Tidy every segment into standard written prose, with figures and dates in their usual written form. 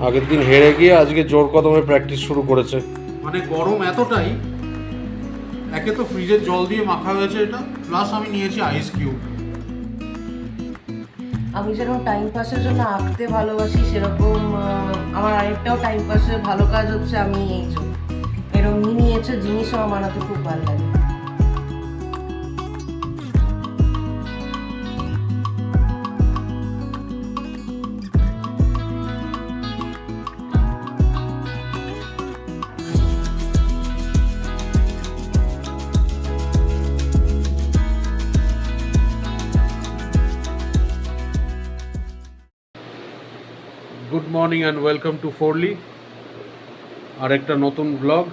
আগের দিন হেরে গিয়ে আজকে জোর কদমে প্র্যাকটিস শুরু করেছে। মানে গরম এতটাই, একে তো ফ্রিজের জল দিয়ে মাখা হয়েছে এটা, প্লাস আমি নিয়েছি আইস কিউব। আমি যেরকম টাইম পাসের জন্য আঁকতে ভালোবাসি, সেরকম আমার আরেকটাও টাইম পাসের ভালো কাজ হচ্ছে আমি এই যে এরকম মিনিয়েচার জিনিসও আমার বানাতে খুব ভালো লাগে। Good morning and welcome to ফোরলি। আরেকটা নতুন ব্লগ,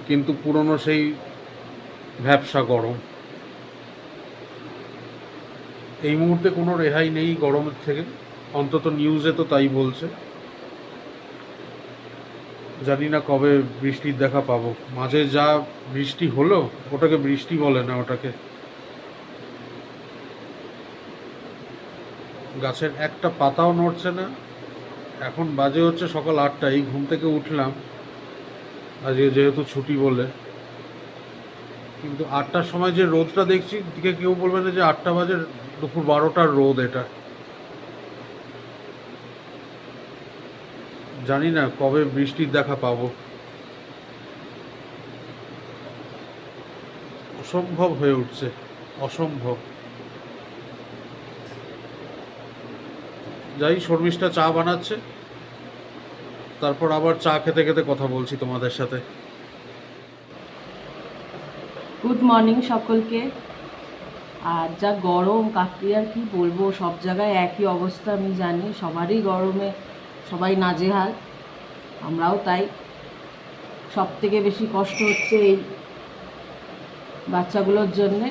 কিন্তু পুরনো সেই ভ্যাপসা গরম। এই মুহূর্তে কোনো রেহাই নেই গরমের থেকে, অন্তত নিউজে তো তাই বলছে। জানি না কবে বৃষ্টির দেখা পাবো। মাঝে যা বৃষ্টি হলো ওটাকে বৃষ্টি বলে না, ওটাকে গাছের একটা পাতাও নড়ছে না। এখন বাজে হচ্ছে সকাল 8টা, এই ঘুম থেকে উঠলাম আজকে যেহেতু ছুটি বলে। কিন্তু 8টার সময় যে রোদটা দেখছি, দিকে কেউ বলবে না যে 8টা বাজে, দুপুর 12টার রোদ এটা। জানি না কবে বৃষ্টির দেখা পাবো। অসম্ভব হয়ে উঠছে, অসম্ভব। যাই, শর্মিষ্ঠা চা বানাচ্ছে, তারপর আবার চা খেতে খেতে কথা বলছি তোমাদের সাথে। গুড মর্নিং সকলকে। আর যা গরম, কাকি আর কি বলবো, সব জায়গায় একই অবস্থা আমি জানি, সবারই গরমে সবাই নাজেহাল, আমরাও তাই। সব থেকে বেশি কষ্ট হচ্ছে এই বাচ্চাগুলোর জন্যে,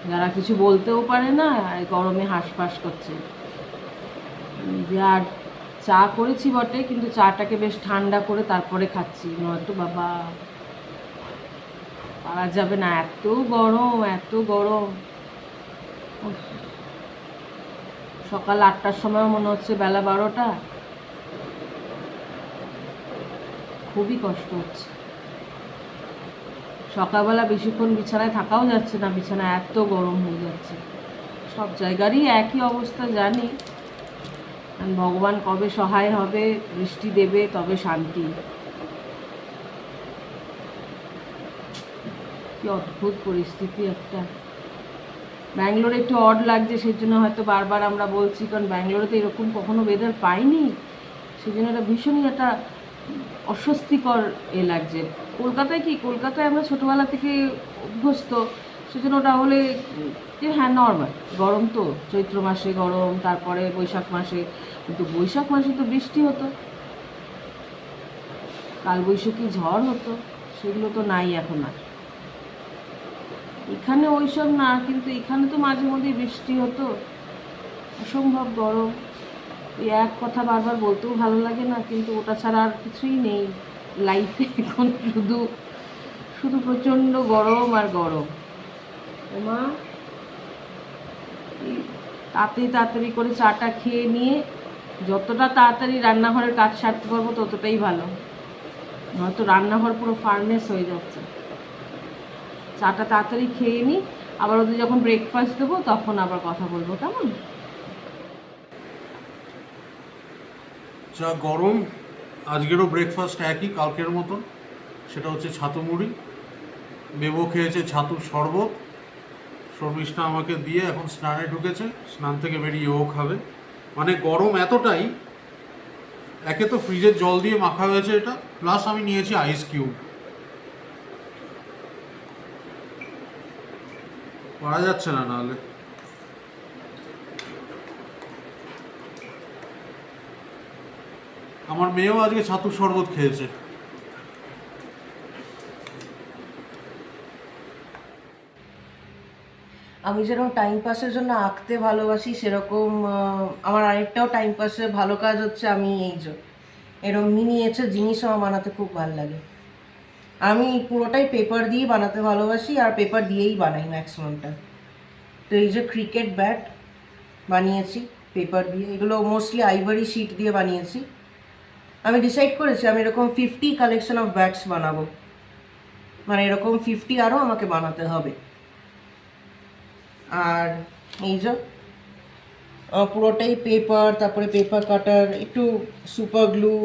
যারা কিছু বলতেও পারে না, আর গরমে হাঁসফাঁস করছে। যে আর চা করেছি বটে, কিন্তু চাটাকে বেশ ঠান্ডা করে তারপরে খাচ্ছি, নয়তো বাবা পারা যাবে না, এত গরম, এত গরম। উফ, সকাল 8টার সময় মনে হচ্ছে বেলা 12টা। খুবই কষ্ট হচ্ছে, সকালবেলা বেশিক্ষণ বিছানায় থাকাও যাচ্ছে না, বিছানা এত গরম হয়ে যাচ্ছে। সব জায়গারই একই অবস্থা জানি, ভগবান কবে সহায় হবে, বৃষ্টি দেবে, তবে শান্তি। কি অদ্ভুত পরিস্থিতি একটা। ব্যাঙ্গালোরে একটু অড লাগছে, সেই জন্য হয়তো বারবার আমরা বলছি, কারণ ব্যাঙ্গালোরে তো এরকম কখনো ওয়েদার পাইনি, সেই জন্য এটা ভীষণই একটা অস্বস্তিকর লাগছে। কলকাতায় কি, কলকাতায় আমরা ছোটোবেলা থেকে অভ্যস্ত, সেজন্য ওটা হলে যে হ্যাঁ নর্মাল গরম, তো চৈত্র মাসে গরম, তারপরে বৈশাখ মাসে, কিন্তু বৈশাখ মাসে তো বৃষ্টি হতো, কালবৈশাখী ঝড় হতো, সেগুলো তো নাই এখন আর। এখানে ওইসব না, কিন্তু এখানে তো মাঝে মধ্যে বৃষ্টি হতো, অসম্ভব গরম। এই এক কথা বারবার বলতেও ভালো লাগে না, কিন্তু ওটা ছাড়া আর কিছুই নেই লাইফে এখন, শুধু শুধু প্রচণ্ড গরম আর গরম। মা তাড়াতাড়ি তাড়াতাড়ি করে চাটা খেয়ে নিয়ে যতটা তাড়াতাড়ি রান্নাঘরের কাজ সারতে পারবো ততটাই ভালো, নয়তো রান্নাঘর পুরো ফার্নেস হয়ে যাচ্ছে। চাটা তাড়াতাড়ি খেয়ে নিই, আবার ওদের যখন ব্রেকফাস্ট দেবো তখন আবার কথা বলবো, কেমন? যা গরম, আজকেরও ব্রেকফাস্ট একই কালকের মতন, সেটা হচ্ছে ছাতু মুড়ি। বেবো খেয়েছে ছাতুর শরবত, শর্মিষ্ঠা আমাকে দিয়ে এখন স্নানে ঢুকেছে, স্নান থেকে বেরিয়ে ও খাবে। মানে গরম এতটাই, একে তো ফ্রিজের জল দিয়ে মাখা হয়েছে এটা, প্লাস আমি নিয়েছি আইস কিউব। পারা যাচ্ছে না নাহলে। আমার মেয়েও আজকে ছাতুর শরবত খেয়েছে। আমি যেরকম টাইম পাসের জন্য আঁকতে ভালোবাসি, সেরকম আমার আরেকটাও টাইম পাসের ভালো কাজ হচ্ছে আমি এই যে এরকম মিনিয়েচার জিনিসও আমার বানাতে খুব ভালো লাগে। আমি পুরোটাই পেপার দিয়ে বানাতে ভালোবাসি, আর পেপার দিয়েই বানাই ম্যাক্সিমামটা। তো এই যে ক্রিকেট ব্যাট বানিয়েছি, পেপার দিয়ে। এগুলো মোস্টলি আইভারি শিট দিয়ে বানিয়েছি। আমি ডিসাইড করেছি আমি এরকম 50 কালেকশন অফ ব্যাটস বানাবো, মানে এরকম 50 আরও আমাকে বানাতে হবে। আর এই যে পুরোটাই পেপার, তারপরে পেপার কাটার, একটু super glue,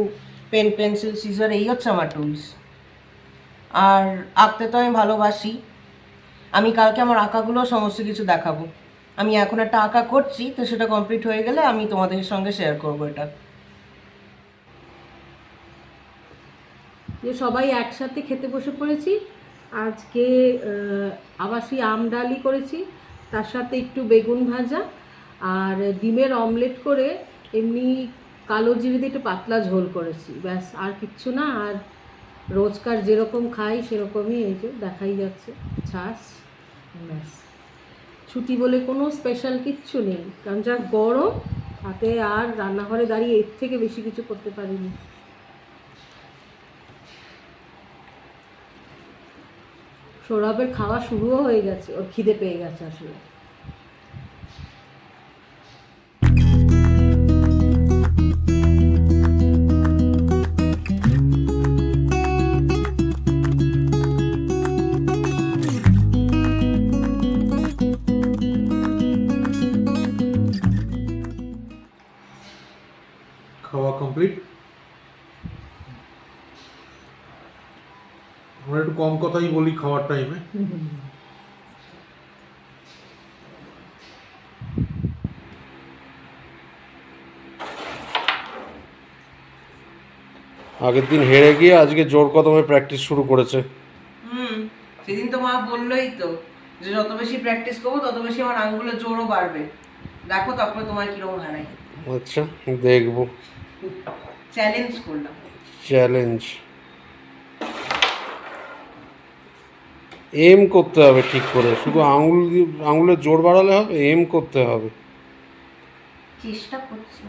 pen, pencil, scissor, এই হচ্ছে আমার টুলস। আর আঁকতে তো আমি ভালোবাসি। আমি কালকে আমার আঁকাগুলো সমস্ত কিছু দেখাবো। আমি এখন একটা আঁকা করছি, তো সেটা কমপ্লিট হয়ে গেলে আমি তোমাদের সঙ্গে শেয়ার করবো এটা। যে সবাই একসাথে খেতে বসে পড়েছি আজকে। আবাসি আম ডালি করেছি, তার সাথে একটু বেগুন ভাজা আর ডিমের অমলেট করে এমনি কালো জিরে দিয়ে একটু পাতলা ঝোল করেছি, ব্যাস আর কিচ্ছু না। আর রোজকার যেরকম খাই সেরকমই, এই যে দেখাই যাচ্ছে ছাস, ব্যাস। ছুটি বলে কোনো স্পেশাল কিচ্ছু নেই, কারণ যা গরম, হাতে আর রান্নাঘরে দাঁড়িয়ে এর থেকে বেশি কিছু করতে পারিনি। সৌরভের খাওয়া শুরুও হয়ে গেছে, ওর খিদে পেয়ে গেছে আসলে। খাওয়া কমপ্লিট। আমরা একটু কম কথাই বলি খাওয়ার টাইমে। আগের দিন হেরে গিয়ে আজকে জোর কদমে প্র্যাকটিস শুরু করেছে। সেদিন তো মা বললোই তো যে যত বেশি প্র্যাকটিস করবো তত বেশি আমার আঙ্গুলের জোরও বাড়বে। দেখো তারপরে তোমার কিরকম হারাই। আচ্ছা, দেখবো। চ্যালেঞ্জ করলাম। চ্যালেঞ্জ এম করতে হবে ঠিক করে, শুধু আঙুলের জোর বাড়ালে হবে, এম করতে হবে। চেষ্টা করছি।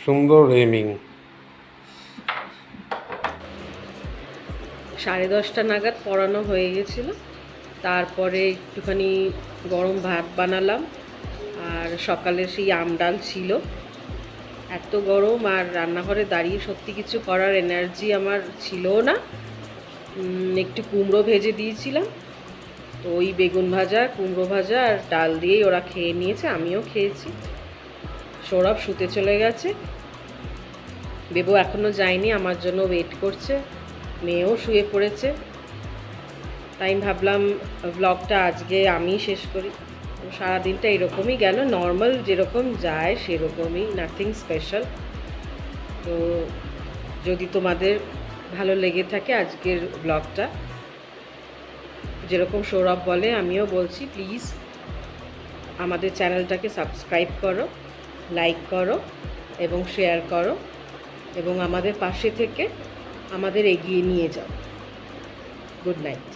সুন্দর এমিং। 10:30 নাগাদ পড়ানো হয়ে গেছিলো। তারপরে একটুখানি গরম ভাত বানালাম, আর সকালে সেই আম ডাল ছিল। এত গরম, আর রান্নাঘরে দাঁড়িয়ে সত্যি কিছু করার এনার্জি আমার ছিলও না। একটু কুমড়ো ভেজে দিয়েছিলাম, তো ওই বেগুন ভাজা, কুমড়ো ভাজা আর ডাল দিয়েই ওরা খেয়ে নিয়েছে, আমিও খেয়েছি। সৌরভ শুতে চলে গেছে, বেবু এখনও যায়নি, আমার জন্য ওয়েট করছে। মেয়েও শুয়ে পড়েছে। তাই ভাবলাম ব্লগটা আজকে আমি শেষ করি। সারাদিনটা এরকমই গেল, নর্মাল যেরকম যায় সেরকমই, নাথিং স্পেশাল। তো যদি তোমাদের ভালো লেগে থাকে আজকের ব্লগটা, যেরকম সৌরভ বলে আমিও বলছি, প্লিজ আমাদের চ্যানেলটাকে সাবস্ক্রাইব করো, লাইক করো এবং শেয়ার করো, এবং আমাদের পাশে থেকে আমাদের এগিয়ে নিয়ে যাও। Good night.